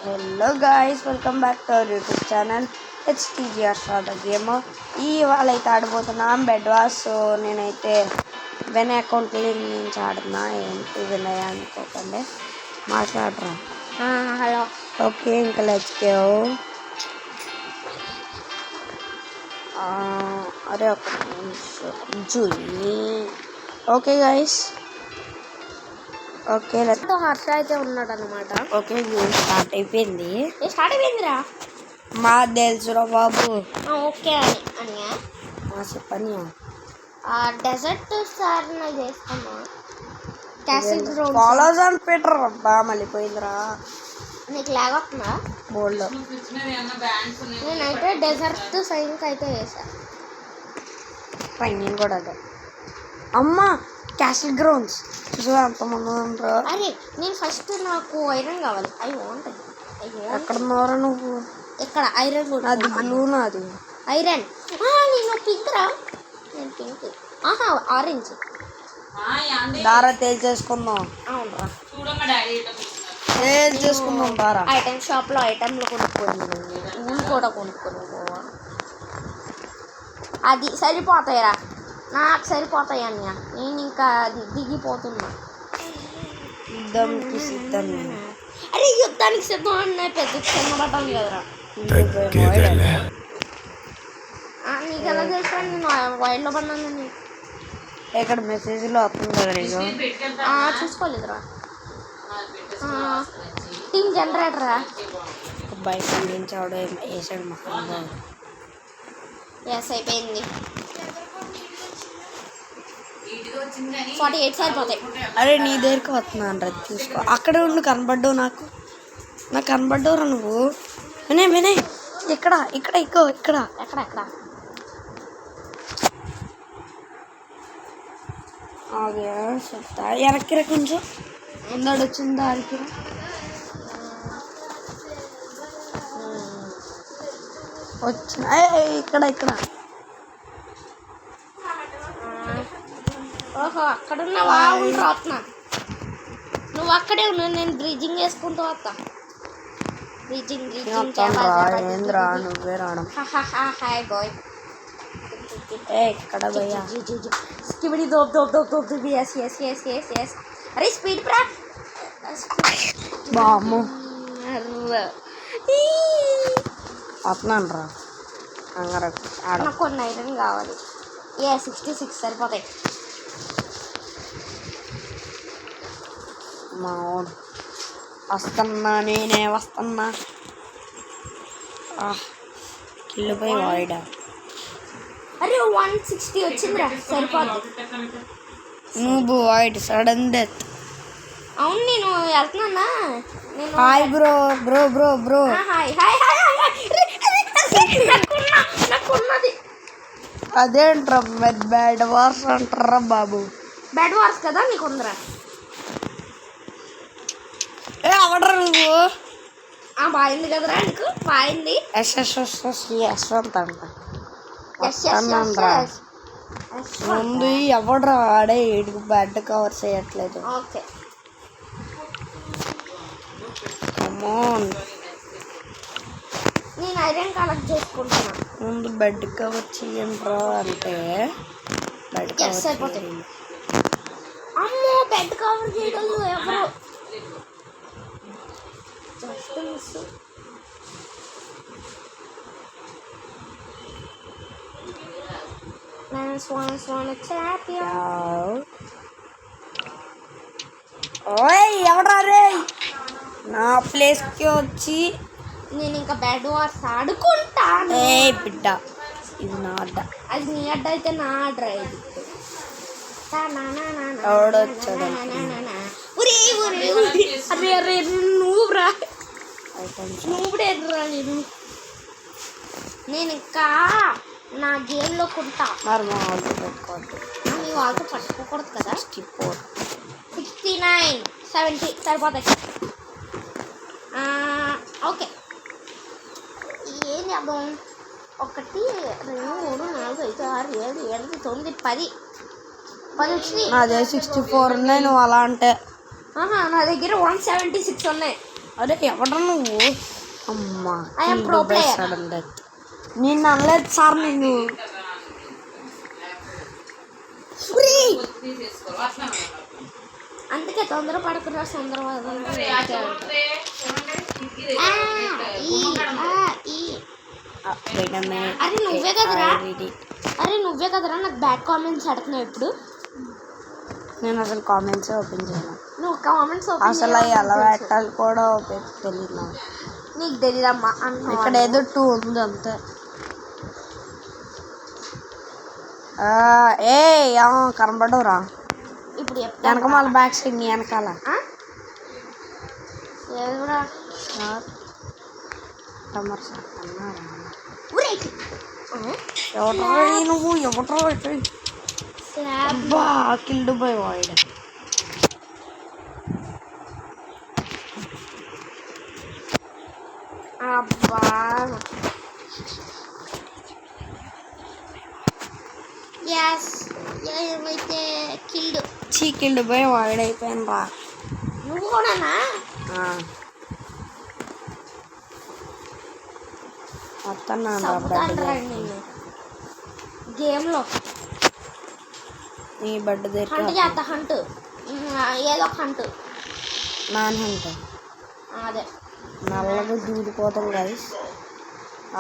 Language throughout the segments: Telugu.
Hello guys, welcome back to our YouTube channel. It's TGR short game. ఇవాళ అయితే ఆడబోతున్నాం బెడ్ వాస్. సో నేనైతే వినయ్ అకౌంట్ నుంచి ఆడుతున్నా. ఏంటి వినయ్ అనుకోకండి, మాట్లాడరా. హలో. ఓకే, ఇంకా లెట్స్ గో. అరే ఒక జూయి. ఓకే గాయ్స్, ఓకే హర్ష అయితే ఉన్నాడు అనమాట. ఓకే, గేమ్ స్టార్ట్ అయిపోయింది. స్టార్ట్ అయిపోయిందిరా. మా తెలుసురా బాబు. ఓకే అని చెప్పని డెజర్ట్ సార్ చేస్తామా. క్యాసిల్ ఫాలోస్ అండ్ పీటర్ అబ్బా మళ్ళీపోయిందిరా. నీకు లాగ్ వస్తుందా? బోల్డ్. నేనైతే డెజర్ట్ సైన్కి అయితే చేశాను. నేను కూడా అదే. అమ్మా, క్యాసిల్ గ్రౌండ్స్ చూసా అంతమంది ఉంటారు. అరే నేను ఫస్ట్ నాకు ఐరన్ కావాలి. I want. ఎక్కడ ఉన్నారా నువ్వు? ఇక్కడ ఐరన్ కూడా. అది బ్లూ, నాది ఐరన్. నేను పింక్ రా. నేను పింక్. ఆరెంజ్. దారా తేల్చేసుకుందాం. అవునరా, తేల్చేసుకుందాం దారా. ఐటమ్ షాప్లో ఐటమ్లు కొనుక్కొని ఊళ్ళు కూడా కొనుక్కొని పోవా. అది సరిపోతాయిరా, నాకు సరిపోతాయి అన్నయ్య. నేను ఇంకా దిగిపోతున్నా. యుద్ధానికి సిద్ధం. అరే యుద్ధానికి సిద్ధం అన్నాయి, పెద్ద చిన్నబడ్డాను కదరా. నీకు ఎలా తెలుసు? నేను వైల్డ్లో పడినాను. ఇక్కడ మెసేజ్లో వస్తుంది కదా నీకు. చూసుకోలేదురా. టీమ్ జనరేటరా. బయట నుంచి ఆవిడ వేసాడు మా. ఎస్ అయిపోయింది. 48 సరిపోతాయి. అరే నీ దగ్గరికి వస్తున్నాను రా, చూసుకో. అక్కడే ఉండి కనబడ్డావు నాకు కనబడ్డావురా నువ్వు. వినయ్ ఇక్కడ ఇక్కడ ఇక్కడ ఇక్కడ ఎక్కడ ఎక్కడ? చెప్తా. వెనక్కిరా కొంచెం. ముందాడు వచ్చింది దానికి. వచ్చిన ఇక్కడ ఇక్కడ. ఓహో అక్కడున్నావా? రాత్నా నువ్వు అక్కడే ఉన్నావు. నేను బ్రిడ్జింగ్ వేసుకుంటూ వస్తా. బ్రిడ్జింగ్ ఏంద్రా నువ్వే రావడం. Hi bye. ఇక్కడ భయ్యా skibidi dop dop dop dop dop. Yes yes yes yes yes. అరే స్పీడ్ ప్రా. బామ్ము వస్తున్నాను రా. నాకు కొన్ని ఐరన్ కావాలి. 66 సరిపోతాయి. మా వస్తున్నా, నేనే వస్తున్నా. కిల్లుపై వాయిడా. అరే 160 వచ్చిందిరా, సరిపోద్ది. నువ్వు వాయిడ్ సడన్ డెత్. అవును నేను వెళ్తున్నా. నేను hi bro bro bro bro. Hi hi hi hi. నాకున్నది అదేంట్రా బ్యాడ్ వార్స్ అంటారా బాబు. బ్యాడ్ వార్స్ కదా నీకుందరా. అవడరా నువ్వు. బాగుంది కదరా నీకు. బాగుంది. యశ్వంత్ అంట ముందు. ఎవడరా ఆడే ఏడుగు బెడ్ కవర్ చేయట్లేదు. Okay come on. నేను ఐరన్ కలెక్ట్ చేసుకుంటున్నా. ముందు బెడ్ కవర్ చేయండిరా అంటే బెడ్ కవర్ అయిపోతుంది. అమ్మో బెడ్ కవర్ చేయగలరు ఎవరు. Just miss. ఎవడా రే నా ప్లేస్కి వచ్చి. నేను ఇంకా బెడ్ వార్స్ ఆడుకుంటాను. బిడ్డ ఇది నా అడ్డ. అది నీ అడ్డ అయితే నా అడ్డ. ఎవడొచ్చాడు? అరే అరే నువ్వు రా. నువ్వుడేరా. నేను ఇంకా నా గేమ్లో కొంటా. మరి మా వాళ్ళతో పెట్టుకోవద్దు. మీ వాళ్ళతో పట్టుకోకూడదు కదా. 64 69 70 సరిపోతాయి. ఓకే ఏం చేద్దాం. 1 2 3 4 5 6 7 8 9 10 వచ్చినాయి. నాదే 64 ఉన్నాయి. నువ్వు అలా అంటే నా దగ్గర 176 ఉన్నాయి. అరే ఎవడ నువ్వు? అమ్మా I am pro player. Sudden death. నేను అనలేదు సార్ నేను. అందుకే తొందర పడకుండా సుందరవాదం. అరే నువ్వే కదరా నాకు బ్యాడ్ కామెంట్స్ అడుగుతున్నావు ఇప్పుడు. నేను అసలు కామెంట్స్ ఓపెన్ చేయను. నువ్వు కామెంట్స్ అసలు అవి ఎలా పెట్టాలి కూడా తెలియదు నాకు. నీకు తెలియదమ్మా. ఇక్కడ ఏదో 2 ఉంది అంతే. కనబడవురా ఇప్పుడు వెనక మళ్ళీ బ్యాక్ సైడ్ నీ వెనకాల. నువ్వు ఎవడో కిల్డ్ బై వాయిడ్. అబ్బా ఏమైతే కిల్డ్ బై వాయిడ్ అయిపోయాను రా. నువ్వు కూడానా? గేమ్లో నీ బెడ్ దగ్గర హంట్ చేస్తా. హంట్ ఏదో హంట్ నాన్ హంట్. అదే నల్లగా దూరిపోతాం గైస్.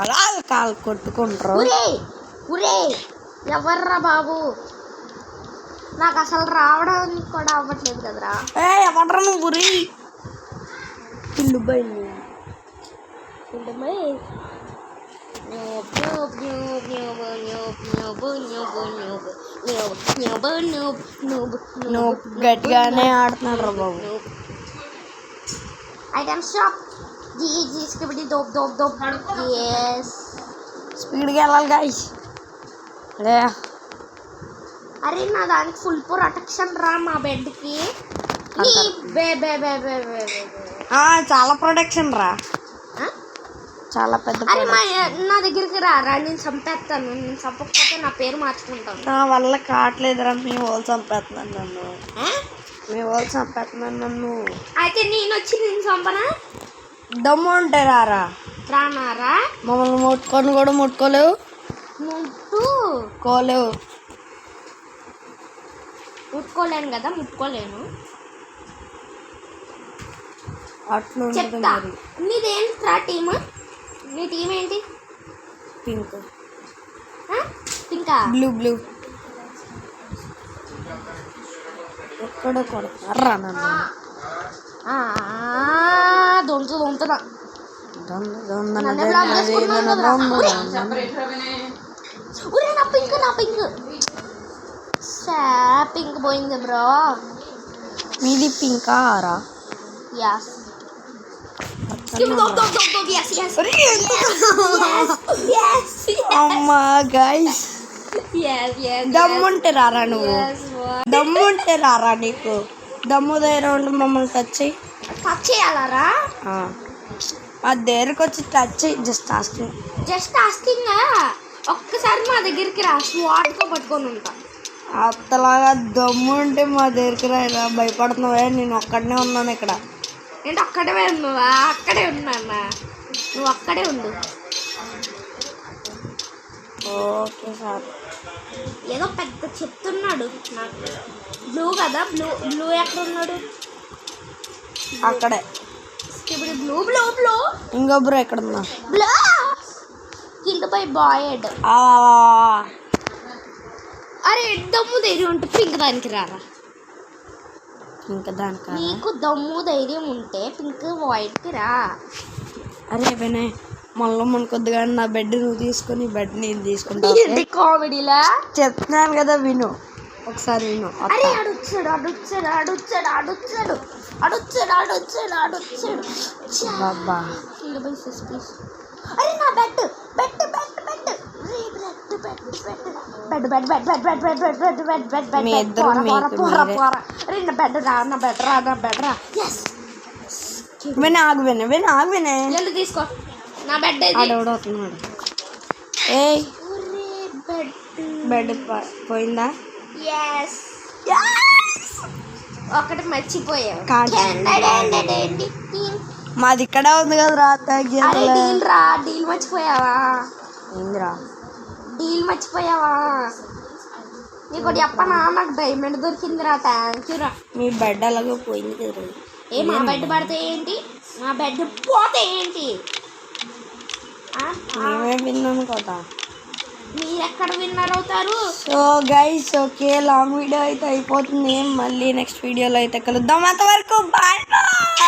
అలా కాలు కొట్టుకుంటారు. ఉరే ఎవర్రా బాబు? నాకు అసలు రావడానికి కూడా అవ్వట్లేదు కదరా. ఎవడరా నువ్వు? ఊరి ఇల్లు బై గట్టిగానే ఆడుతున్నాడు రా బాబు. ఐటమ్ షాప్ స్పీడ్గా వెళ్ళాలి గాయస్. అరే నా దానికి ఫుల్ ప్రొటెక్షన్ రా మా బెడ్కి. చాలా ప్రొటెక్షన్ రా, చాలా పెద్ద. అరే నా దగ్గరికి రా నేను చంపేస్తాను. నేను చంపకపోతే నా పేరు మార్చుకుంటాను. నా వల్ల కావట్లేదురా. మీ వాళ్ళు చంపేస్తున్నాను నన్ను. మీ వాళ్ళు చంపేస్తున్నాను నన్ను. అయితే నేను వచ్చి నేను చంపనా? దమ్ము ఉంటే రారా. రానారా? మమ్మల్ని ముట్టుకొని కూడా ముట్టుకోలేవు. ముట్టుకోలేను కదా. ముట్టుకోలేను. అట్లా చెప్తా. నీదేంట్రా టీమ్? నీ టీం ఏంటి? పింక్. పింకా? బ్లూ. ఎక్కడ కొడతారా నన్ను? దొంతుదా పింక్ పోయింది బ్రో. మీది పింకా రా? అమ్మా గైస్, దమ్ముంటే రారా నువ్వు. దమ్ముంటే రారా. నీకు దమ్ము దగ్గర ఉండి మమ్మల్ని టచ్ చేయాలరా? మా దగ్గరకు వచ్చి టచ్ చేయి. Just asking. ఒక్కసారి మా దగ్గరికి రా. స్వాట్తో పట్టుకొని ఉంటా. అంతలాగా దమ్ము ఉంటే మా దగ్గరికి రా. భయపడుతున్నావే? నేను ఒక్కడనే ఉన్నాను ఇక్కడ. ఏంటి అక్కడే ఉన్నావా? అక్కడే ఉన్నానా? నువ్వు అక్కడే ఉండు. Okay sir. ఏదో పెద్ద చెప్తున్నాడు నాకు. బ్లూ కదా? బ్లూ ఎక్కడ ఉన్నాడు? అక్కడే. ఇప్పుడు బ్లూ ఇంకో బ్రో ఎక్కడ ఉన్నా? Blue killed by Boyd. అరే దమ్ము ధైర్యం ఉంటే పింక్ దానికి రారా. ఇంకా దానికి నీకు దమ్ము ధైర్యం ఉంటే పింక్ వైట్కి రా. అరే వినయ్, మళ్ళీ మన కొద్దిగా నా బెడ్ నువ్వు తీసుకొని బెడ్ నేను తీసుకుంటా. కామెడీలా చెప్తున్నాను కదా, విను ఒకసారి విను. అరే అడుచ్చాడు. అరే నా బెడ్ తీసుకో. నా బెడ్ అడవుతున్నాడు. ఏ బెడ్ పోయిందా? ఒకటి మర్చిపోయావు. మాది ఇక్కడే ఉంది కదరా అరే డీల్ రా, డీల్ మర్చిపోయావా? ఏందిరా డీల్ మర్చిపోయావా? నీకు చెప్పనా, నాకు డైమండ్ దొరికిందిరా. థ్యాంక్ యూ రా. మీ బెడ్ అలాగే పోయింది కదరా. మా బెడ్ పడితే ఏంటి, మా బెడ్ పోతే ఏంటి? మేమే విన్నాను కదా. మీరు ఎక్కడ విన్నర్ అవుతారు? So guys okay, long video అయితే అయిపోతుంది. మళ్ళీ నెక్స్ట్ వీడియోలో అయితే కలుద్దాం. అంతవరకు బాయ్ బాయ్.